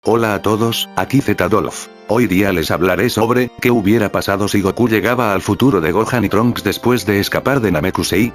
Hola a todos, aquí Z-Dolph. Hoy día les hablaré sobre qué hubiera pasado si Goku llegaba al futuro de Gohan y Trunks después de escapar de Namekusei.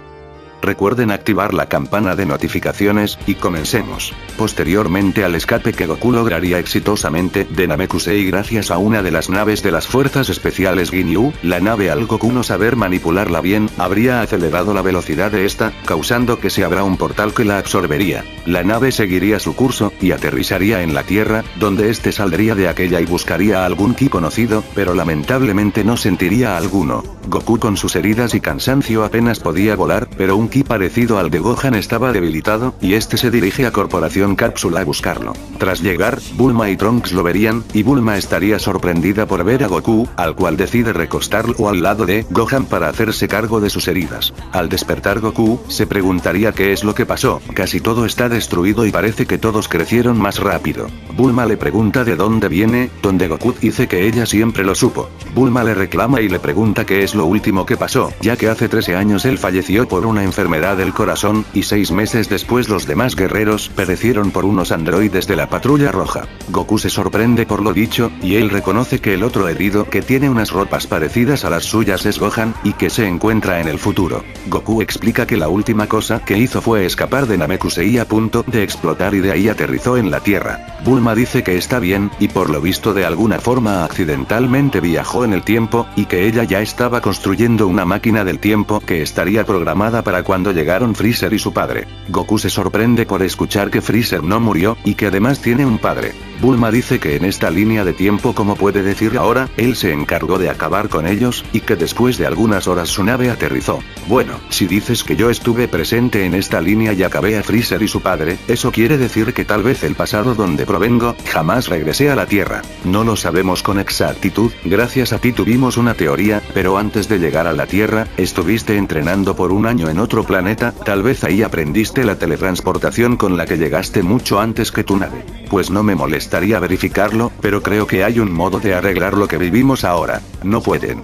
Recuerden activar la campana de notificaciones, y comencemos. Posteriormente al escape que Goku lograría exitosamente de Namekusei gracias a una de las naves de las fuerzas especiales Ginyu, la nave al Goku no saber manipularla bien, habría acelerado la velocidad de esta, causando que se abra un portal que la absorbería. La nave seguiría su curso, y aterrizaría en la Tierra, donde este saldría de aquella y buscaría a algún ki conocido, pero lamentablemente no sentiría a alguno. Goku con sus heridas y cansancio apenas podía volar, pero un ki parecido al de Gohan estaba debilitado, y este se dirige a Corporación Cápsula a buscarlo. Tras llegar, Bulma y Trunks lo verían, y Bulma estaría sorprendida por ver a Goku, al cual decide recostarlo al lado de Gohan para hacerse cargo de sus heridas. Al despertar Goku, se preguntaría qué es lo que pasó, casi todo está destruido y parece que todos crecieron más rápido. Bulma le pregunta de dónde viene, donde Goku dice que ella siempre lo supo. Bulma le reclama y le pregunta qué es lo último que pasó, ya que hace 13 años él falleció por una enfermedad del corazón, y 6 meses después los demás guerreros perecieron por unos androides de la Patrulla Roja. Goku se sorprende por lo dicho, y él reconoce que el otro herido que tiene unas ropas parecidas a las suyas es Gohan, y que se encuentra en el futuro. Goku explica que la última cosa que hizo fue escapar de Namekusei a punto de explotar y de ahí aterrizó en la Tierra. Bulma dice que está bien, y por lo visto de alguna forma accidentalmente viajó en el tiempo, y que ella ya estaba construyendo una máquina del tiempo que estaría programada para cuando llegaron Freezer y su padre. Goku se sorprende por escuchar que Freezer no murió, y que además tiene un padre. Bulma dice que en esta línea de tiempo, como puede decir ahora, él se encargó de acabar con ellos, y que después de algunas horas su nave aterrizó. Bueno, si dices que yo estuve presente en esta línea y acabé a Freezer y su padre, eso quiere decir que tal vez el pasado donde provengo, jamás regresé a la Tierra. No lo sabemos con exactitud, gracias a ti tuvimos una teoría, pero antes de llegar a la Tierra, estuviste entrenando por un año en otro planeta, tal vez ahí aprendiste la teletransportación con la que llegaste mucho antes que tu nave. Pues no me molestaría verificarlo, pero creo que hay un modo de arreglar lo que vivimos ahora. No pueden,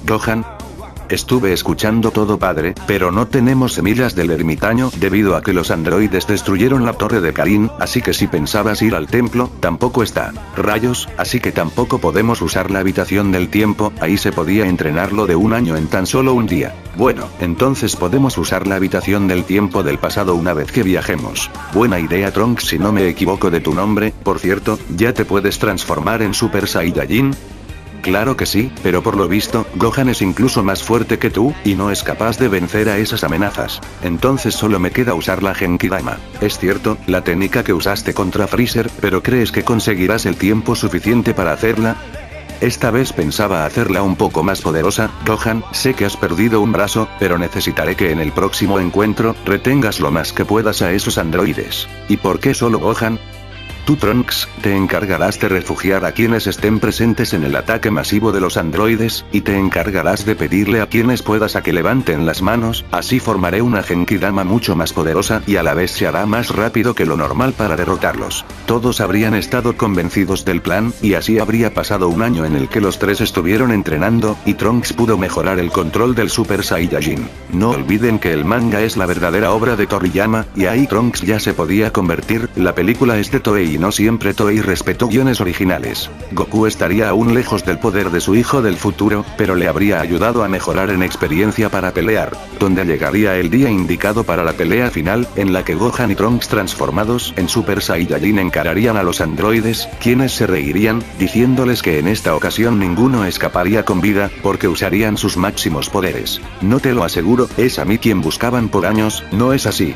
Gohan? Estuve escuchando todo padre, pero no tenemos semillas del ermitaño debido a que los androides destruyeron la torre de Karin, así que si pensabas ir al templo, tampoco está. Rayos, así que tampoco podemos usar la habitación del tiempo, ahí se podía entrenarlo de un año en tan solo un día. Bueno, entonces podemos usar la habitación del tiempo del pasado una vez que viajemos. Buena idea Trunks, si no me equivoco de tu nombre, por cierto, ¿ya te puedes transformar en Super Saiyajin? Claro que sí, pero por lo visto, Gohan es incluso más fuerte que tú, y no es capaz de vencer a esas amenazas. Entonces solo me queda usar la Genkidama. Es cierto, la técnica que usaste contra Freezer, pero ¿crees que conseguirás el tiempo suficiente para hacerla? Esta vez pensaba hacerla un poco más poderosa, Gohan, sé que has perdido un brazo, pero necesitaré que en el próximo encuentro, retengas lo más que puedas a esos androides. ¿Y por qué solo Gohan? Tú Trunks, te encargarás de refugiar a quienes estén presentes en el ataque masivo de los androides, y te encargarás de pedirle a quienes puedas a que levanten las manos, así formaré una Genkidama mucho más poderosa y a la vez se hará más rápido que lo normal para derrotarlos. Todos habrían estado convencidos del plan, y así habría pasado un año en el que los tres estuvieron entrenando, y Trunks pudo mejorar el control del Super Saiyajin. No olviden que el manga es la verdadera obra de Toriyama, y ahí Trunks ya se podía convertir, la película es de Toei y no siempre Toei respetó guiones originales. Goku estaría aún lejos del poder de su hijo del futuro, pero le habría ayudado a mejorar en experiencia para pelear, donde llegaría el día indicado para la pelea final, en la que Gohan y Trunks transformados en Super Saiyajin encararían a los androides, quienes se reirían, diciéndoles que en esta ocasión ninguno escaparía con vida, porque usarían sus máximos poderes. No te lo aseguro, es a mí quien buscaban por años, ¿no es así?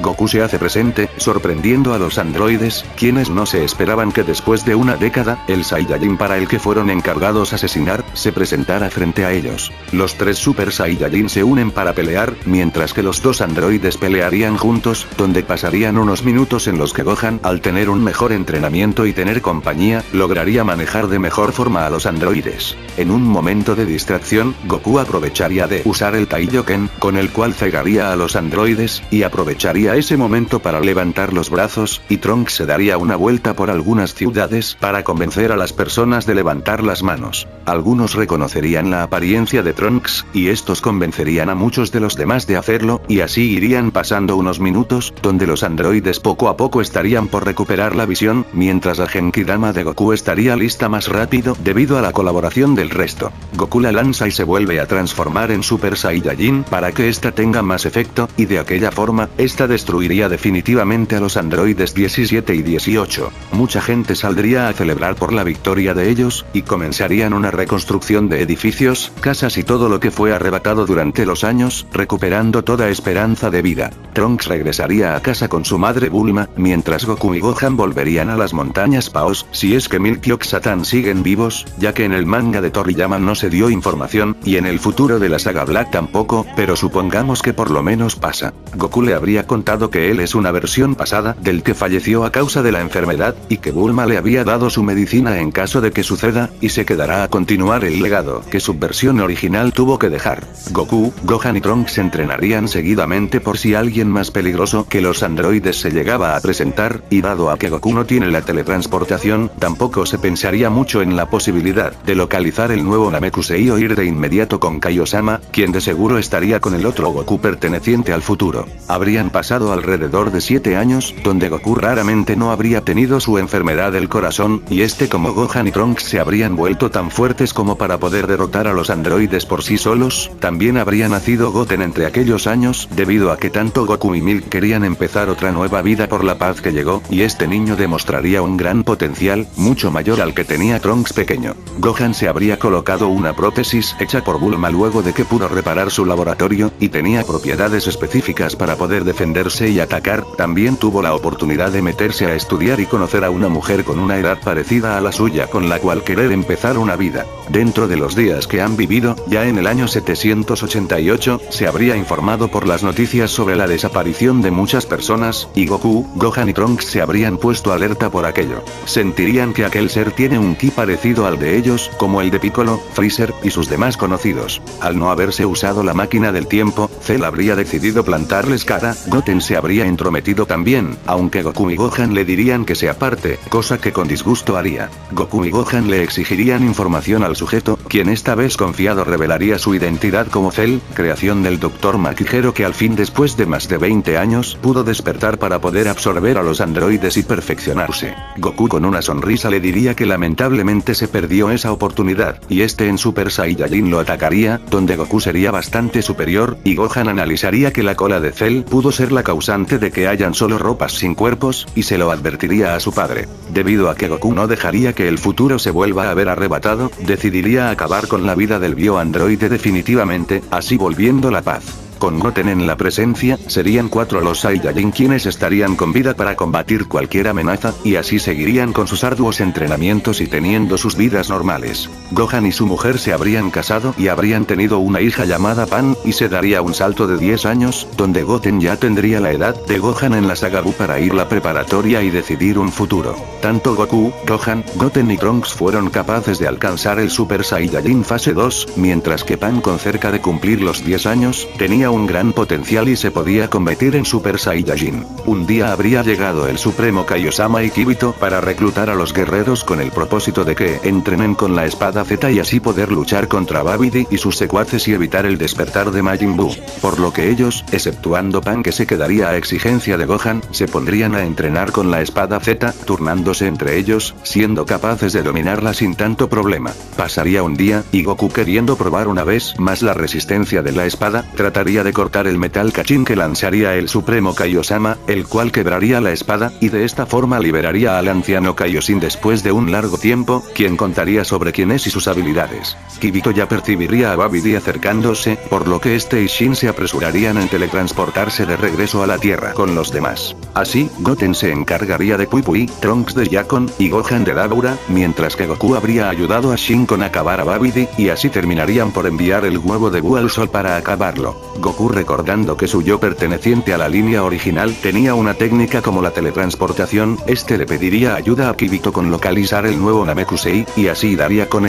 Goku se hace presente, sorprendiendo a los androides, quienes no se esperaban que después de una década, el Saiyajin para el que fueron encargados asesinar, se presentara frente a ellos. Los tres Super Saiyajin se unen para pelear, mientras que los dos androides pelearían juntos, donde pasarían unos minutos en los que Gohan, al tener un mejor entrenamiento y tener compañía, lograría manejar de mejor forma a los androides. En un momento de distracción, Goku aprovecharía de usar el Taiyoken, con el cual cegaría a los androides, y aprovecharía Llegaría ese momento para levantar los brazos, y Trunks se daría una vuelta por algunas ciudades para convencer a las personas de levantar las manos. Algunos reconocerían la apariencia de Trunks, y estos convencerían a muchos de los demás de hacerlo, y así irían pasando unos minutos, donde los androides poco a poco estarían por recuperar la visión, mientras la Genkidama de Goku estaría lista más rápido debido a la colaboración del resto. Goku la lanza y se vuelve a transformar en Super Saiyajin para que esta tenga más efecto, y de aquella forma, esta destruiría definitivamente a los androides 17 y 18. Mucha gente saldría a celebrar por la victoria de ellos, y comenzarían una reconstrucción de edificios, casas y todo lo que fue arrebatado durante los años, recuperando toda esperanza de vida. Trunks regresaría a casa con su madre Bulma, mientras Goku y Gohan volverían a las montañas Paos, si es que Milk y Oxatan siguen vivos, ya que en el manga de Toriyama no se dio información, y en el futuro de la saga Black tampoco, pero supongamos que por lo menos pasa. Goku le habría contado que él es una versión pasada del que falleció a causa de la enfermedad, y que Bulma le había dado su medicina en caso de que suceda, y se quedará a continuar el legado que su versión original tuvo que dejar. Goku, Gohan y Trunks se entrenarían seguidamente por si alguien más peligroso que los androides se llegaba a presentar, y dado a que Goku no tiene la teletransportación, tampoco se pensaría mucho en la posibilidad de localizar el nuevo Namekusei o ir de inmediato con Kaiosama, quien de seguro estaría con el otro Goku perteneciente al futuro. Habrían pasado alrededor de 7 años, donde Goku raramente no habría tenido su enfermedad del corazón, y como Gohan y Trunks se habrían vuelto tan fuertes como para poder derrotar a los androides por sí solos. También habría nacido Goten entre aquellos años, debido a que tanto Goku y Milk querían empezar otra nueva vida por la paz que llegó, y este niño demostraría un gran potencial, mucho mayor al que tenía Trunks pequeño. Gohan se habría colocado una prótesis hecha por Bulma luego de que pudo reparar su laboratorio, y tenía propiedades específicas para poder defenderse y atacar. También tuvo la oportunidad de meterse a estudiar y conocer a una mujer con una edad parecida a la suya con la cual querer empezar una vida. Dentro de los días que han vivido, ya en el año 788, se habría informado por las noticias sobre la desaparición de muchas personas, y Goku, Gohan y Trunks se habrían puesto alerta por aquello. Sentirían que aquel ser tiene un ki parecido al de ellos, como el de Piccolo, Freezer, y sus demás conocidos. Al no haberse usado la máquina del tiempo, Cell habría decidido plantarles cara, Goten se habría entrometido también, aunque Goku y Gohan le dirían que se aparte, cosa que con disgusto haría. Goku y Gohan le exigirían información al sujeto, quien esta vez confiado revelaría su identidad como Cell, creación del Dr. Makihiro que al fin después de más de 20 años pudo despertar para poder absorber a los androides y perfeccionarse. Goku con una sonrisa le diría que lamentablemente se perdió esa oportunidad, y en Super Saiyajin lo atacaría, donde Goku sería bastante superior, y Gohan analizaría que la cola de Cell pudo ser la causante de que hayan solo ropas sin cuerpos, y se lo advertiría a su padre. Debido a que Goku no dejaría que el futuro se vuelva a ver arrebatado, decidiría acabar con la vida del bioandroide definitivamente, así volviendo la paz. Con Goten en la presencia, serían 4 los Saiyajin quienes estarían con vida para combatir cualquier amenaza, y así seguirían con sus arduos entrenamientos y teniendo sus vidas normales. Gohan y su mujer se habrían casado y habrían tenido una hija llamada Pan, y se daría un salto de 10 años, donde Goten ya tendría la edad de Gohan en la saga Buu para ir la preparatoria y decidir un futuro. Tanto Goku, Gohan, Goten y Trunks fueron capaces de alcanzar el Super Saiyajin fase 2, mientras que Pan con cerca de cumplir los 10 años, tenía un gran potencial y se podía convertir en Super Saiyajin. Un día habría llegado el Supremo Kaiosama y Kibito para reclutar a los guerreros con el propósito de que entrenen con la espada Z y así poder luchar contra Babidi y sus secuaces y evitar el despertar de Majin Buu. Por lo que ellos, exceptuando Pan que se quedaría a exigencia de Gohan, se pondrían a entrenar con la espada Z, turnándose entre ellos, siendo capaces de dominarla sin tanto problema. Pasaría un día, y Goku queriendo probar una vez más la resistencia de la espada, trataría de cortar el metal cachín que lanzaría el Supremo Kaiosama, el cual quebraría la espada, y de esta forma liberaría al anciano Kaioshin después de un largo tiempo, quien contaría sobre quién es y sus habilidades. Kibito ya percibiría a Babidi acercándose, por lo que y Shin se apresurarían en teletransportarse de regreso a la Tierra con los demás. Así, Goten se encargaría de Pui Pui, Trunks de Yakon, y Gohan de Dabura, mientras que Goku habría ayudado a Shin con acabar a Babidi, y así terminarían por enviar el huevo de Buu al sol para acabarlo. Goku, recordando que su yo perteneciente a la línea original tenía una técnica como la teletransportación, le pediría ayuda a Kibito con localizar el nuevo Namekusei, y así daría con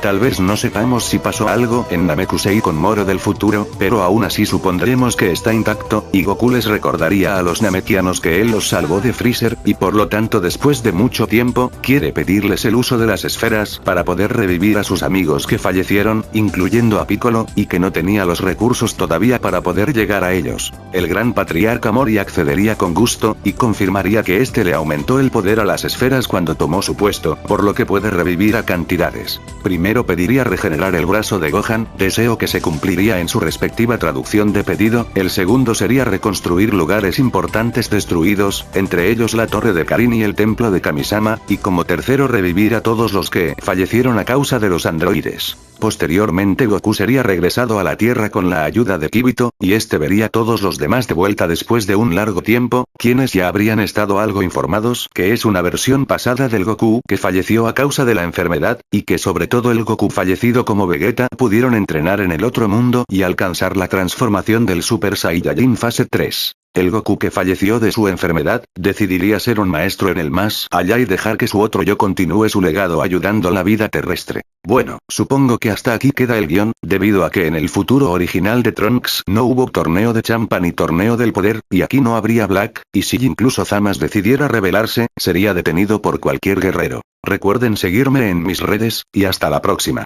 Tal vez no sepamos si pasó algo en Namekusei con Moro del futuro, pero aún así supondremos que está intacto, y Goku les recordaría a los Namekianos que él los salvó de Freezer, y por lo tanto después de mucho tiempo, quiere pedirles el uso de las esferas para poder revivir a sus amigos que fallecieron, incluyendo a Piccolo, y que no tenía los recursos todavía para poder llegar a ellos. El gran patriarca Mori accedería con gusto, y confirmaría que le aumentó el poder a las esferas cuando tomó su puesto, por lo que puede revivir a cantidades. Primero pediría regenerar el brazo de Gohan, deseo que se cumpliría en su respectiva traducción de pedido. El segundo sería reconstruir lugares importantes destruidos, entre ellos la torre de Karin y el templo de Kamisama, y como tercero revivir a todos los que fallecieron a causa de los androides. Posteriormente Goku sería regresado a la Tierra con la ayuda de Kibito, y vería a todos los demás de vuelta después de un largo tiempo, quienes ya habrían estado algo informados que es una versión pasada del Goku que falleció a causa de la enfermedad, y que sobre todo el Goku fallecido como Vegeta pudieron entrenar en el otro mundo y alcanzar la transformación del Super Saiyajin fase 3. El Goku que falleció de su enfermedad, decidiría ser un maestro en el más allá y dejar que su otro yo continúe su legado ayudando a la vida terrestre. Bueno, supongo que hasta aquí queda el guión, debido a que en el futuro original de Trunks no hubo torneo de Champa ni torneo del poder, y aquí no habría Black, y si incluso Zamas decidiera rebelarse, sería detenido por cualquier guerrero. Recuerden seguirme en mis redes, y hasta la próxima.